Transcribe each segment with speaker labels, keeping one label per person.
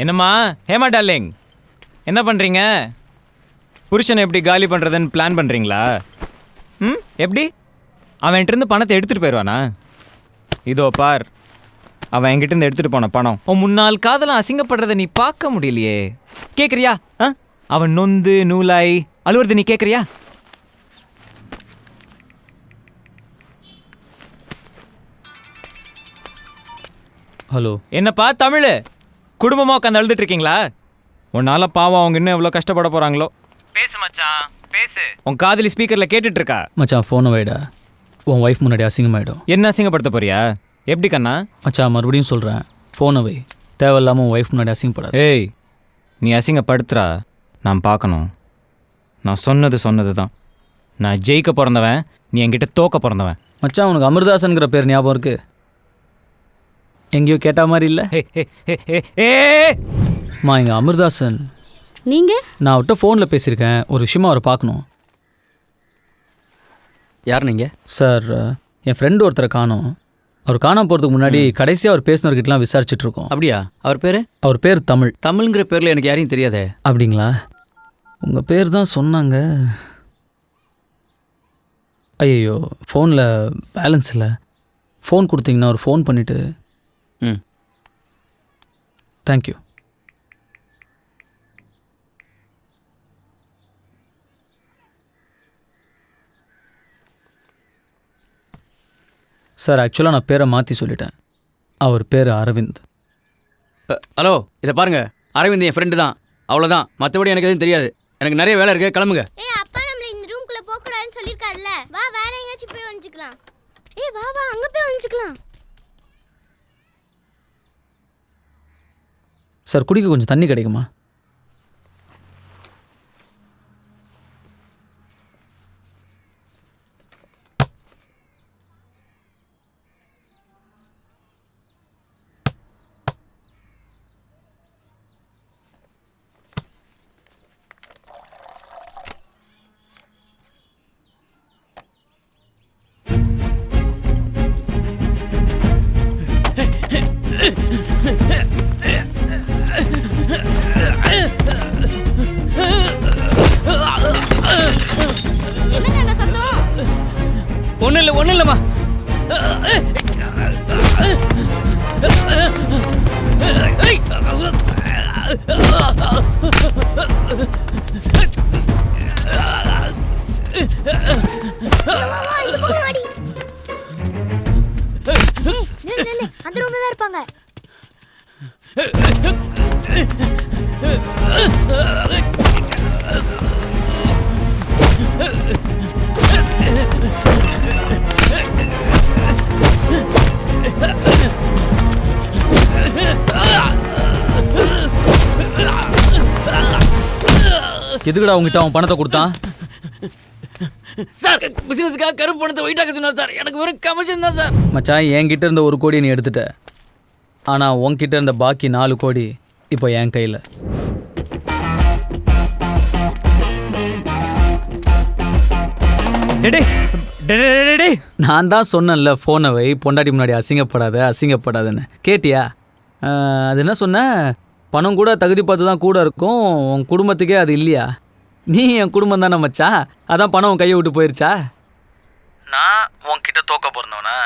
Speaker 1: என்னம்மா ஹேமா டார்லிங், என்ன பண்ணுறீங்க? புருஷனை எப்படி காலி பண்ணுறதுன்னு பிளான் பண்ணுறீங்களா? எப்படி? அவன் என்கிட்டருந்து பணத்தை எடுத்துகிட்டு போயிடுவானா? இதோ பார், அவன் என்கிட்டருந்து எடுத்துகிட்டு போன பணம் உன் முன்னாள் காதலாம் அசிங்கப்படுறதை நீ பார்க்க முடியலையே. கேட்குறியா? அவன் நொந்து நூலாய் அழுவுறது நீ கேட்குறியா?
Speaker 2: ஹலோ,
Speaker 1: என்னப்பா தமிழ், குடும்பமாக உட்காந்து அழுதுட்டு இருக்கீங்களா? உன்னால பாவம் அவங்க இன்னும் எவ்வளோ கஷ்டப்பட போகிறாங்களோ. பேசு மச்சான் பேசு. உன் காதலி ஸ்பீக்கரில் கேட்டுட்டு இருக்கா.
Speaker 2: மச்சான் ஃபோனை வைடா, உன் ஒய்ஃப் முன்னாடி அசிங்கமாயிடும்.
Speaker 1: என்ன அசிங்கப்படுத்த போறியா? எப்படி கண்ணா?
Speaker 2: மச்சான் மறுபடியும் சொல்கிறேன், ஃபோனை வை. தேவையில்லாமல் உன் ஒய்ஃப் முன்னாடி அசிங்கப்படாது.
Speaker 1: ஏய், நீ அசிங்கப்படுத்துறா நான் பார்க்கணும். நான் சொன்னது தான். நான் ஜெயிக்க பிறந்தவன், நீ என்கிட்ட தோக்க பிறந்தவன்.
Speaker 2: மச்சான் உனக்கு அமிர்தாசன்கிற பேர் ஞாபகம் இருக்கு? எங்கேயோ கேட்ட மாதிரி இல்லை? மா, இங்கே அமிர்தாசன்.
Speaker 3: நீங்கள்?
Speaker 2: நான் அவர்கிட்ட ஃபோனில் பேசியிருக்கேன், ஒரு விஷயமா அவரை பார்க்கணும்.
Speaker 4: யார் நீங்கள்?
Speaker 2: சார், என் ஃப்ரெண்டு ஒருத்தரை காணோம். அவர் காணாம போகிறதுக்கு முன்னாடி கடைசியாக அவர் பேசினவர்கிட்டலாம் விசாரிச்சுட்டு இருக்கோம்.
Speaker 4: அப்படியா? அவர் பேர்?
Speaker 2: அவர் பேர் தமிழ்.
Speaker 4: தமிழ்ங்கிற பேரில் எனக்கு யாரையும் தெரியாதே.
Speaker 2: அப்படிங்களா? உங்கள் பேர் தான் சொன்னாங்க. ஐயோ, ஃபோனில் பேலன்ஸ் இல்லை. ஃபோன் கொடுத்தீங்கன்னா ஒரு ஃபோன் பண்ணிவிட்டு.
Speaker 4: ம்,
Speaker 2: தேங்க்யூ. சார், ஆக்சுவலாக நான் பேரை மாற்றி சொல்லிட்டேன். அவர் பேர் அரவிந்த்.
Speaker 4: ஹலோ, இதை பாருங்க, அரவிந்த் என் ஃப்ரெண்டு தான், அவ்வளோதான். மற்றபடி எனக்கு எதுவும் தெரியாது. எனக்கு நிறைய வேலை இருக்கு, கிளம்புங்க.
Speaker 3: அப்பா நம்மள இந்த ரூம்குள்ள போக கூடாதுன்னு சொல்லிருக்காருல்ல. வா, வேற எங்கயாச்சும் போய் வந்துக்கலாம். வா வா, அங்க போய் வந்துக்கலாம்.
Speaker 2: சார், குடிக்க கொஞ்சம் தண்ணி கிடைக்குமா?
Speaker 4: ஒன்றும் இல்லைம்மா.
Speaker 3: அந்த ரூம்ல தான் இருப்பாங்க.
Speaker 2: எதுக்குடா உங்ககிட்ட அவன் பணத்தை கொடுத்தான்?
Speaker 4: சார், பிசினஸுக்காக கருப்பு பணத்தை ஒயிட்டாக்க சொன்னார் சார். எனக்கு வெறும் கமிஷன் தான் சார்.
Speaker 2: மச்சான், என்கிட்ட இருந்த 1 கோடி நீ எடுத்துட்ட. ஆனால் உன்கிட்ட இருந்த பாக்கி 4 கோடி இப்போ என் கையில். நான் தான் சொன்னேன்ல, ஃபோனை வை, பொண்டாட்டி முன்னாடி அசிங்கப்படாதுன்னு. கேட்டியா? அது என்ன சொன்ன? பணம் கூட தகுதி பார்த்து தான் கூட இருக்கும், உன் குடும்பத்துக்கே அது இல்லையா? நீ என் குடும்பம் தானே மச்சா, அதான் பணம் உன் கையை விட்டு போயிருச்சா? நான் உன்கிட்ட தோக்க போகிறவனா?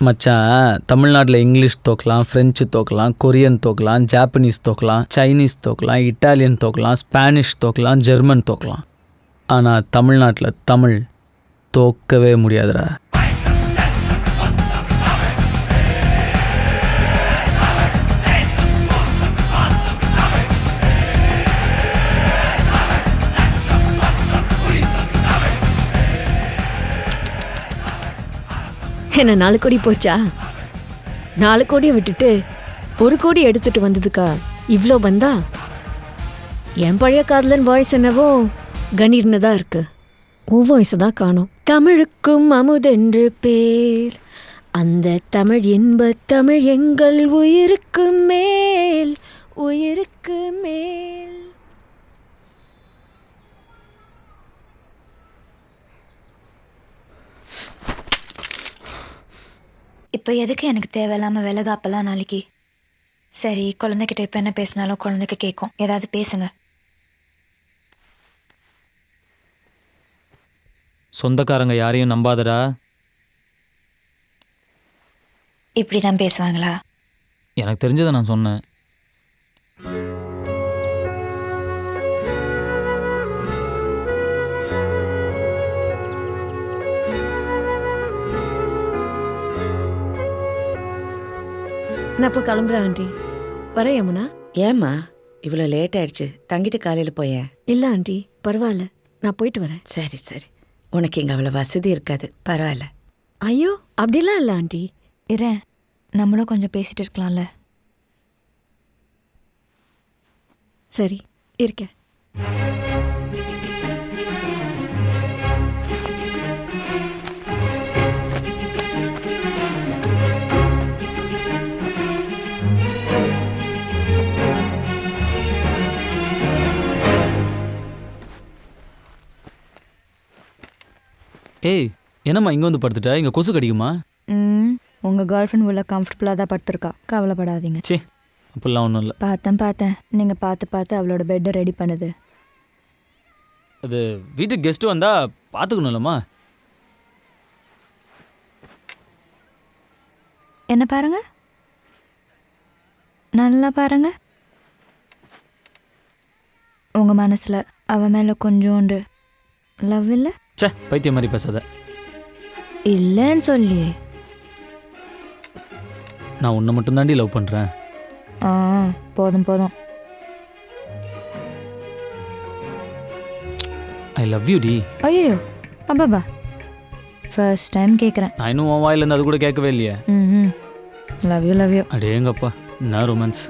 Speaker 2: மச்சான், தமிழ்நாட்டில் இங்கிலீஷ் தோக்கலாம், ஃப்ரெஞ்சு தோக்கலாம், கொரியன் தோக்கலாம், ஜாப்பனீஸ் தோக்கலாம், சைனீஸ் தோக்கலாம், இட்டாலியன் தோக்கலாம், ஸ்பானிஷ் தோக்கலாம், ஜெர்மன் தோக்கலாம். ஆனால் தமிழ்நாட்டில் தமிழ் தோக்கவே முடியாதுடா.
Speaker 5: என்ன 4 கோடி போச்சா? 4 கோடியை விட்டுட்டு 1 கோடி எடுத்துட்டு வந்ததுக்கா இவ்வளோ பந்தா? என் பழைய காதலன் வாய்ஸ் என்னவோ கணீர்னு தான் இருக்கு. உன் வாய்ஸ் தான் காணோம். தமிழுக்கும் அமுதென்று பேர், அந்த தமிழ் இன்ப தமிழ் எங்கள் உயிருக்கு மேல், உயிருக்கு மேல்.
Speaker 6: இப்போ எதுக்கு எனக்கு தேவையில்லாமல் விலகாப்பெல்லாம் நாளைக்கு? சரி, குழந்தைகிட்ட இப்ப என்ன பேசினாலும் குழந்தைக்கு கேட்கும். ஏதாவது பேசுங்க.
Speaker 1: சொந்தக்காரங்க யாரையும் நம்பாதடா.
Speaker 6: இப்படிதான் பேசுவாங்களா?
Speaker 1: எனக்கு தெரிஞ்சதை நான் சொன்னேன்.
Speaker 5: நான் இப்போ கிளம்புறேன் ஆண்டி. வரேன் யமுனா.
Speaker 7: ஏம்மா இவ்வளோ லேட் ஆயிடுச்சு? தங்கிட்டு காலையில் போயேன்.
Speaker 5: இல்லை ஆண்டி, பரவாயில்ல, நான் போயிட்டு வரேன்.
Speaker 7: சரி சரி, உனக்கு இங்கே அவ்வளோ வசதி இருக்காது, பரவாயில்ல.
Speaker 5: ஐயோ, அப்படிலாம் இல்லை ஆண்டி.
Speaker 6: இரேன், நம்மளும் கொஞ்சம் பேசிட்டு இருக்கலாம்ல.
Speaker 5: சரி, இருக்கேன்.
Speaker 2: ஏய், என்னம்மா இங்கே வந்து படுத்துட்டா? இங்கே கொசு கடிக்குமா?
Speaker 6: உங்கள் கேர்ள் ஃப்ரெண்ட் உள்ள கம்ஃபர்டபுளாக தான் படுத்துருக்கா, கவலைப்படாதீங்க.
Speaker 2: சே, அப்படிலாம் ஒன்றும் இல்லை.
Speaker 6: பார்த்தேன் நீங்கள் பார்த்து அவளோட பெட்டை ரெடி பண்ணுது.
Speaker 2: அது வீட்டுக்கு கெஸ்ட்டு வந்தால் பார்த்துக்கணும்லம்மா.
Speaker 6: என்ன பாருங்க, நல்லா பாருங்க. உங்கள் மனசில் அவன் மேலே கொஞ்சோண்டு லவ் இல்லை?
Speaker 2: சே, பைத்தியம் மாதிரி பேசாத.
Speaker 6: இல்லைன்னு சொல்லி.
Speaker 2: நான் உன்னை மட்டும்தாண்டி லவ் பண்ணுறேன்.
Speaker 6: போதும்.
Speaker 2: ஐ லவ் யூ டி.
Speaker 6: ஐயோ அப்பாபா, ஃபர்ஸ்ட் டைம் கேட்குறேன்.
Speaker 2: நான் இன்னும் உன் வாயிலேருந்து அது கூட கேட்கவே இல்லையே.
Speaker 6: Love you.
Speaker 2: அடேங்கப்பா, என்ன ரொமான்ஸ்.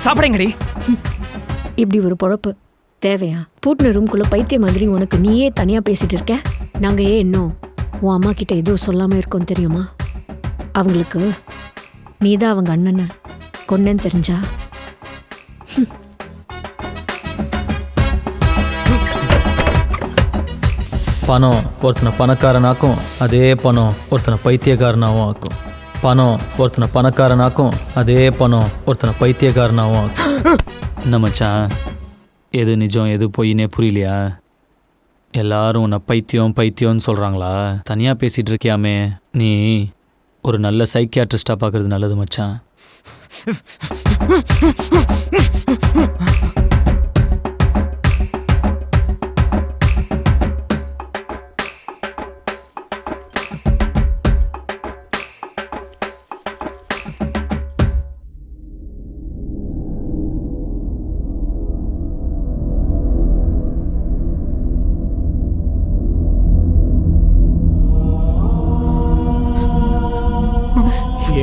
Speaker 1: சாப்பிடுங்கடி.
Speaker 5: இப்படி ஒரு பொழப்பு தேவையா? பூட்டின ரூம்குள்ளே பைத்திய மாதிரி உனக்கு நீயே தனியாக பேசிட்டு இருக்க. நாங்கள் ஏன் இன்னும் உன் அம்மா கிட்ட எதுவும் சொல்லாமல் இருக்கோம் தெரியுமா? அவங்களுக்கு நீ தான் அவங்க அண்ணனை கொன்னேன்னு தெரிஞ்சா
Speaker 2: பணம் ஒருத்தனை பணக்காரனாக்கும், அதே பணம் ஒருத்தனை பைத்தியக்காரனாகவும் ஆக்கும். பணம் ஒருத்தனை பணக்காரனாக்கும், அதே பணம் ஒருத்தனை பைத்தியக்காரனாகவும் ஆக்கும். என்ன மச்சான், எது நிஜம் எது பொய்னே புரியலையா? எல்லாரும் உன்னை பைத்தியம்னு சொல்கிறாங்களா? தனியாக பேசிகிட்டு இருக்கியாமே, நீ ஒரு நல்ல சைக்கியாட்ரிஸ்டாக பார்க்குறது நல்லது மச்சான்.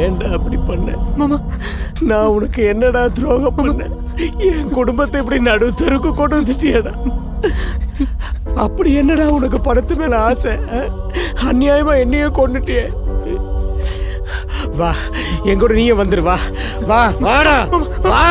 Speaker 8: ஏன்டா அப்படி பண்ண மாமா? நான் உனக்கு என்னடா துரோகம் பண்ணேன்? என் குடும்பத்தை இப்படி நடுத்தருக்கு கொண்டு வந்துட்டியடா. அப்படி என்னடா உனக்கு பணத்து மேல ஆசை? அநியாயமா என்னையே கொண்டுட்டியே. வா, எங்கூட நீயே வந்துரு. வா வாடா, வா.